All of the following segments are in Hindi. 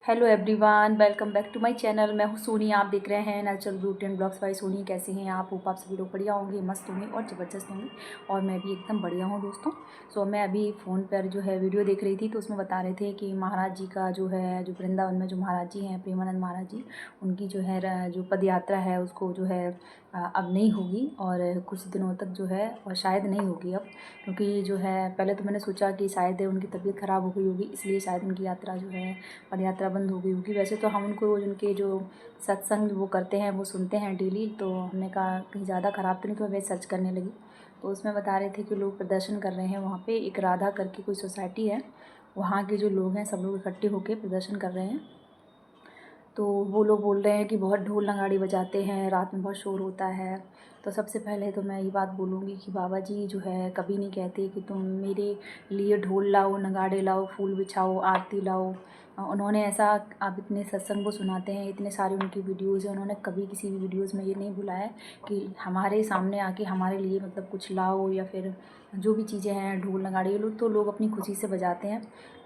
Hello everyone, welcome back to my channel. मैं हूँ सोनी। आप देख रहे हैं natural beauty and blogs by Soni. कैसे हैं आप? होप आप सभी लोग बढ़िया होंगे, मस्त होंगे और ज़बरदस्त होंगे। और मैं भी एकदम बढ़िया हूँ दोस्तों। सो मैं अभी फ़ोन पर जो है वीडियो देख रही थी, तो उसमें बता रहे थे कि महाराज जी का जो है, जो वृंदावन में जो महाराज जी हैं, प्रेमानंद महाराज जी, उनकी जो है जो पद यात्रा है उसको जो है अब नहीं होगी और कुछ दिनों तक जो है, और शायद नहीं होगी अब। क्योंकि जो है पहले तो मैंने सोचा कि शायद उनकी तबीयत ख़राब हो गई होगी, इसलिए शायद उनकी यात्रा जो है, पद यात्रा बंद हो गई होगी। वैसे तो हम उनको रोज़ उनके जो सत्संग वो करते हैं वो सुनते हैं डेली, तो हमने कहा कहीं ज़्यादा ख़राब तो नहीं, तो मैं सर्च करने लगी। तो उसमें बता रहे थे कि लोग प्रदर्शन कर रहे हैं वहाँ पे। एक राधा करके कोई सोसाइटी है, वहाँ के जो लोग हैं सब लोग इकट्ठे होकर प्रदर्शन कर रहे हैं। तो वो लोग बोल रहे हैं कि बहुत ढोल नगाड़ी बजाते हैं, रात में बहुत शोर होता है। तो सबसे पहले तो मैं ये बात बोलूँगी कि बाबा जी जो है कभी नहीं कहते कि तुम मेरे लिए ढोल लाओ, नगाड़े लाओ, फूल बिछाओ, आरती लाओ। उन्होंने ऐसा, आप इतने सत्संग को सुनाते हैं, इतने सारे उनकी वीडियोज़ हैं, उन्होंने कभी किसी भी वीडियोज़ में ये नहीं बोला है कि हमारे सामने आके हमारे लिए मतलब कुछ लाओ, या फिर जो भी चीज़ें हैं ढोल नगाड़े, ये लोग तो लोग अपनी खुशी से बजाते हैं।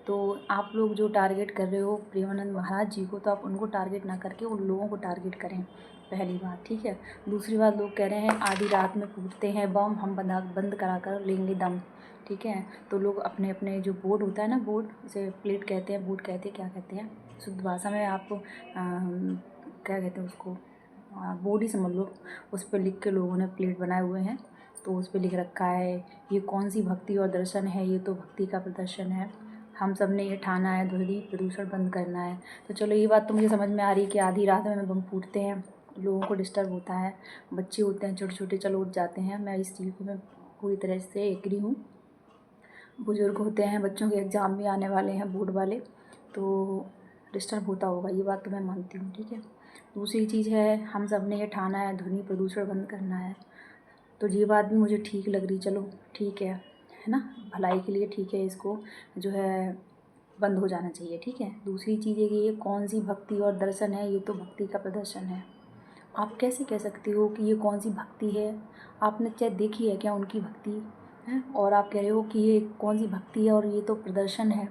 तो आप लोग जो टारगेट कर रहे हो प्रेमानंद महाराज जी को, तो आप उनको टारगेट ना करके उन लोगों को टारगेट करें, पहली बात, ठीक है। दूसरी बात, लोग कह रहे हैं आधी रात में फूटते हैं बम, हम बंद करा कर लेंगे दम, ठीक है। तो लोग अपने अपने जो बोर्ड होता है ना, बोर्ड उसे प्लेट कहते हैं, बोर्ड कहते हैं, क्या कहते हैं शुद्ध भाषा में आप क्या कहते हैं उसको, बोर्ड ही समझ लो। उस पर लिख के लोगों ने प्लेट बनाए हुए हैं, तो उस पर लिख रखा है ये कौन सी भक्ति और दर्शन है, ये तो भक्ति का प्रदर्शन है, हम सब ने ये ठाना है, ध्वनि प्रदूषण बंद करना है। तो चलो ये बात तो मुझे समझ में आ रही है कि आधी रात में बम फूटते हैं, लोगों को डिस्टर्ब होता है, बच्चे होते हैं छोटे छोटे, चलो उठ जाते हैं। मैं इस चीज़ को मैं पूरी तरह से एग्री हूँ। बुज़ुर्ग होते हैं, बच्चों के एग्ज़ाम भी आने वाले हैं बोर्ड वाले, तो डिस्टर्ब होता होगा, ये बात तो मैं मानती हूँ, ठीक है। दूसरी चीज़ है, हम सब ने ये ठाना है, ध्वनि प्रदूषण बंद करना है, तो ये बात भी मुझे ठीक लग रही। चलो ठीक है ना, भलाई के लिए ठीक है, इसको जो है बंद हो जाना चाहिए, ठीक है। दूसरी चीज़ है कि ये कौन सी भक्ति और दर्शन है, ये तो भक्ति का प्रदर्शन है। आप कैसे कह सकते हो कि ये कौन सी भक्ति है? आपने चाहे देखी है क्या उनकी भक्ति है, और आप कह रहे हो कि ये कौन सी भक्ति है और ये तो प्रदर्शन है।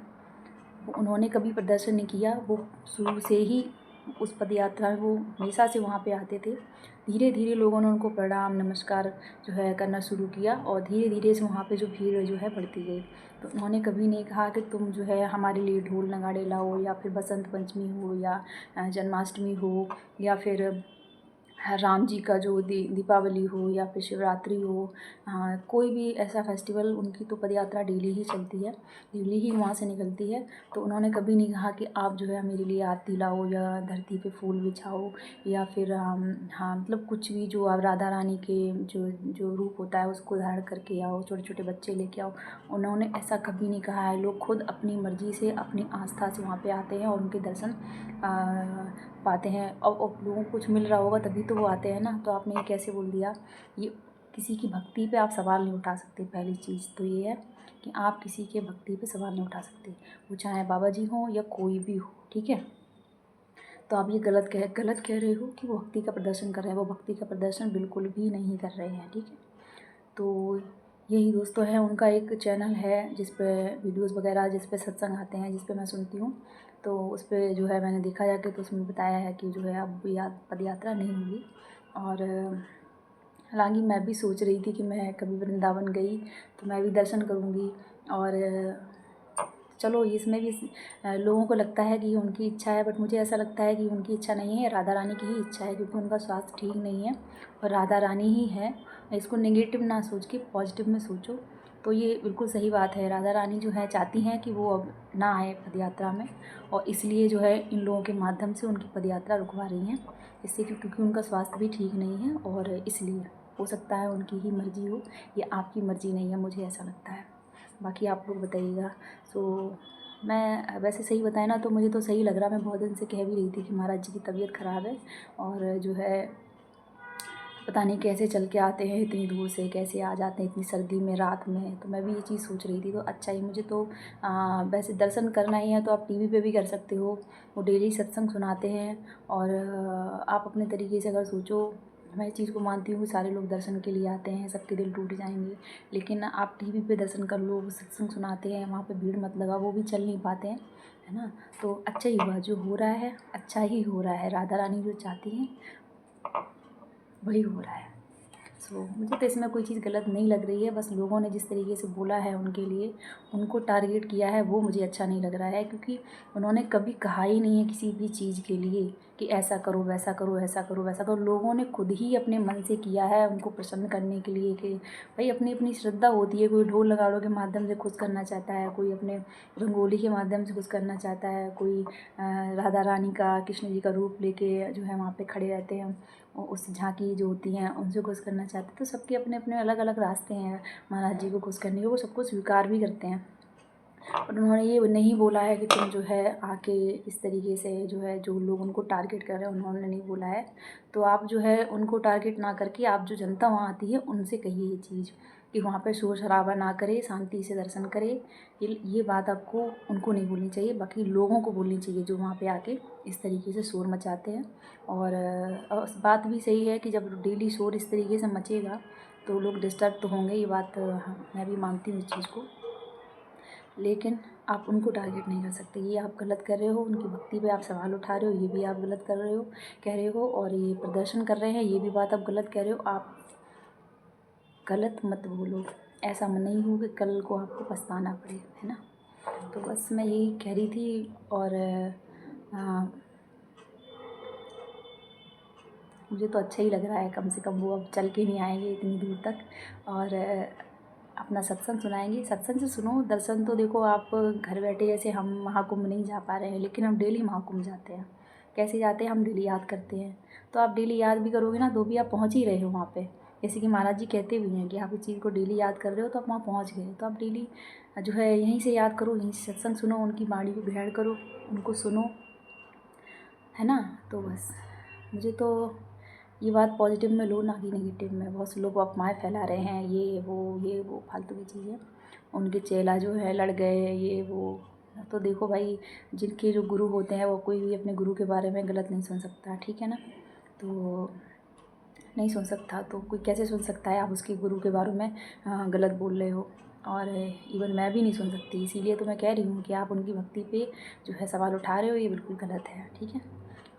उन्होंने कभी प्रदर्शन नहीं किया, वो शुरू से ही उस पद यात्रा में वो हमेशा से वहाँ पे आते थे। धीरे धीरे लोगों ने उनको प्रणाम नमस्कार जो है करना शुरू किया, और धीरे धीरे से वहाँ पे जो भीड़ जो है बढ़ती गई। तो उन्होंने कभी नहीं कहा कि तुम जो है हमारे लिए ढोल नगाड़े लाओ, या फिर बसंत पंचमी हो, या जन्माष्टमी हो, या फिर राम जी का जो दीपावली हो, या फिर शिवरात्रि हो, कोई भी ऐसा फेस्टिवल, उनकी तो पदयात्रा डेली ही चलती है, डेली ही वहाँ से निकलती है। तो उन्होंने कभी नहीं कहा कि आप जो है मेरे लिए आरती लाओ, या धरती पे फूल बिछाओ, या फिर हाँ मतलब कुछ भी जो आप राधा रानी के जो जो रूप होता है उसको धारण करके आओ, छोटे छोटे बच्चे लेके आओ। उन्होंने ऐसा कभी नहीं कहा है। लोग खुद अपनी मर्ज़ी से, अपनी आस्था से वहाँ पे आते हैं और उनके दर्शन पाते हैं, और लोगों को कुछ मिल रहा होगा तभी तो वो आते हैं ना। तो आपने ये कैसे बोल दिया? ये किसी की भक्ति पे आप सवाल नहीं उठा सकते। पहली चीज़ तो ये है कि आप किसी के भक्ति पे सवाल नहीं उठा सकते, वो चाहे बाबा जी हों या कोई भी हो, ठीक है। तो आप ये गलत कह रहे हो कि वो भक्ति का प्रदर्शन कर रहे हैं। वो भक्ति का प्रदर्शन बिल्कुल भी नहीं कर रहे हैं, ठीक है। तो यही दोस्तों है, उनका एक चैनल है जिस पे वीडियोज़ वगैरह, जिस पे सत्संग आते हैं, जिस पे मैं सुनती हूँ। तो उस पे जो है मैंने देखा जाके, तो उसमें बताया है कि जो है अब पद यात्रा नहीं होगी। और हालांकि मैं भी सोच रही थी कि मैं कभी वृंदावन गई तो मैं भी दर्शन करूँगी। और चलो इसमें भी लोगों को लगता है कि उनकी इच्छा है, बट मुझे ऐसा लगता है कि उनकी इच्छा नहीं है, राधा रानी की ही इच्छा है, क्योंकि उनका स्वास्थ्य ठीक नहीं है और राधा रानी ही है। इसको नेगेटिव ना सोच के पॉजिटिव में सोचो, तो ये बिल्कुल सही बात है। राधा रानी जो है चाहती हैं कि वो अब ना आए पदयात्रा में, और इसलिए जो है इन लोगों के माध्यम से उनकी पदयात्रा रुकवा रही हैं, इससे क्योंकि उनका स्वास्थ्य भी ठीक नहीं है, और इसलिए हो सकता है उनकी ही मर्ज़ी हो, ये आपकी मर्ज़ी नहीं है, मुझे ऐसा लगता है। बाकी आप लोग बताइएगा। सो मैं वैसे सही बताएं ना, तो मुझे तो सही लग रहा। मैं बहुत दिन से कह भी रही थी कि महाराज जी की तबीयत ख़राब है, और जो है पता नहीं कैसे चल के आते हैं इतनी दूर से, कैसे आ जाते हैं इतनी सर्दी में रात में। तो मैं भी ये चीज़ सोच रही थी, तो अच्छा ही मुझे तो वैसे दर्शन करना ही है तो आप टीवी पे भी कर सकते हो, वो डेली सत्संग सुनाते हैं। और आप अपने तरीके से अगर सोचो, मैं इस चीज़ को मानती हूँ कि सारे लोग दर्शन के लिए आते हैं, सबके दिल टूट जाएंगे, लेकिन आप टीवी पे दर्शन कर लो, वो सत्संग सुनाते हैं, वहाँ पे भीड़ मत लगा, वो भी चल नहीं पाते हैं, है ना। तो अच्छा ही हुआ, जो हो रहा है अच्छा ही हो रहा है, राधा रानी जो चाहती हैं वही हो रहा है। मुझे तो इसमें कोई चीज़ गलत नहीं लग रही है, बस लोगों ने जिस तरीके से बोला है उनके लिए, उनको टारगेट किया है, वो मुझे अच्छा नहीं लग रहा है। क्योंकि उन्होंने कभी कहा ही नहीं है किसी भी चीज़ के लिए कि ऐसा करो, वैसा करो, ऐसा करो, वैसा करो। लोगों ने खुद ही अपने मन से किया है उनको प्रसन्न करने के लिए कि भाई अपनी अपनी श्रद्धा होती है। कोई ढोल नगाड़ों के माध्यम से खुश करना चाहता है, कोई अपने रंगोली के माध्यम से खुश करना चाहता है, कोई राधा रानी का, कृष्ण जी का रूप लेके जो है वहाँ पे खड़े रहते हैं, उस झांकी जो होती हैं उनसे खुश करना चाहते हैं। तो सबके अपने अपने अलग अलग रास्ते हैं महाराज जी को खुश करने के, वो सबको स्वीकार भी करते हैं। और उन्होंने ये नहीं बोला है कि तुम जो है आके इस तरीके से जो है, जो लोग उनको टारगेट कर रहे हैं उन्होंने नहीं बोला है। तो आप जो है उनको टारगेट ना करके आप जो जनता वहाँ आती है उनसे कहिए ये चीज़ कि वहाँ पे शोर शराबा ना करे, शांति से दर्शन करे। ये बात आपको उनको नहीं बोलनी चाहिए, बाकी लोगों को बोलनी चाहिए जो वहाँ पे आके इस तरीके से शोर मचाते हैं। और बात भी सही है कि जब डेली शोर इस तरीके से मचेगा तो लोग डिस्टर्ब तो होंगे, ये बात मैं भी मानती हूँ इस चीज़ को। लेकिन आप उनको टारगेट नहीं कर सकते, ये आप गलत कर रहे हो। उनकी भक्ति पे आप सवाल उठा रहे हो, ये भी आप गलत कर रहे हो, कह रहे हो। और ये प्रदर्शन कर रहे हैं, ये भी बात आप गलत कह रहे हो। आप गलत मत बोलो, ऐसा नहीं हो कि कल को आपको पछताना पड़े, है ना। तो बस मैं यही कह रही थी। और मुझे तो अच्छा ही लग रहा है, कम से कम वो अब चल के नहीं आएंगे इतनी दूर तक और अपना सत्संग सुनाएंगे। सत्संग से सुनो, दर्शन तो देखो आप घर बैठे, जैसे हम महाकुंभ नहीं जा पा रहे हैं लेकिन हम डेली महाकुंभ जाते हैं। कैसे जाते हैं, हम डेली याद करते हैं। तो आप डेली याद भी करोगे ना तो भी आप पहुँच ही रहे हो वहाँ पे। जैसे कि महाराज जी कहते भी हैं कि आप इस चीज़ को डेली याद कर रहे हो तो आप वहाँ पहुँच गए। तो आप डेली जो है यहीं से याद करो, यहीं से सत्संग सुनो, उनकी वाणी को ग्रहण करो, उनको सुनो, है ना। तो बस मुझे तो ये बात पॉजिटिव में लो, ना कि नेगेटिव में। बहुत से लोग अफवाहें फैला रहे हैं, ये वो फालतू की चीज़ें। उनके चेला जो है लड़ गए, ये वो। तो देखो भाई, जिनके जो गुरु होते हैं वो कोई भी अपने गुरु के बारे में गलत नहीं सुन सकता, ठीक है ना। तो नहीं सुन सकता तो कोई कैसे सुन सकता है, आप उसके गुरु के बारे में गलत बोल रहे हो। और इवन मैं भी नहीं सुन सकती, इसीलिए तो मैं कह रही हूँ कि आप उनकी भक्ति पे जो है सवाल उठा रहे हो, ये बिल्कुल गलत है, ठीक है।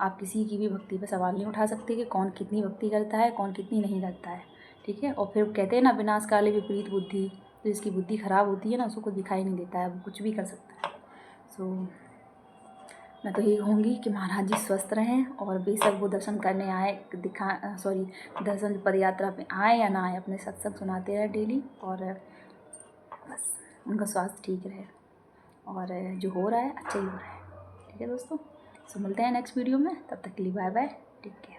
आप किसी की भी भक्ति पे सवाल नहीं उठा सकते कि कौन कितनी भक्ति करता है, कौन कितनी नहीं करता है, ठीक है। और फिर कहते हैं ना, विनाश काले विपरीत बुद्धि। तो जिसकी बुद्धि ख़राब होती है ना, उसको कुछ दिखाई नहीं देता है, वो कुछ भी कर सकता है। सो मैं तो यही कहूँगी कि महाराज जी स्वस्थ रहें और बेशक वो दर्शन करने आए, दर्शन पद यात्रा पे आए या ना आए, अपने सत्संग सुनाते रहे डेली। और बस उनका स्वास्थ्य ठीक रहे और जो हो रहा है अच्छा ही हो रहा है, ठीक है दोस्तों। सो मिलते हैं नेक्स्ट वीडियो में, तब तक के लिए बाय बाय, टेक केयर।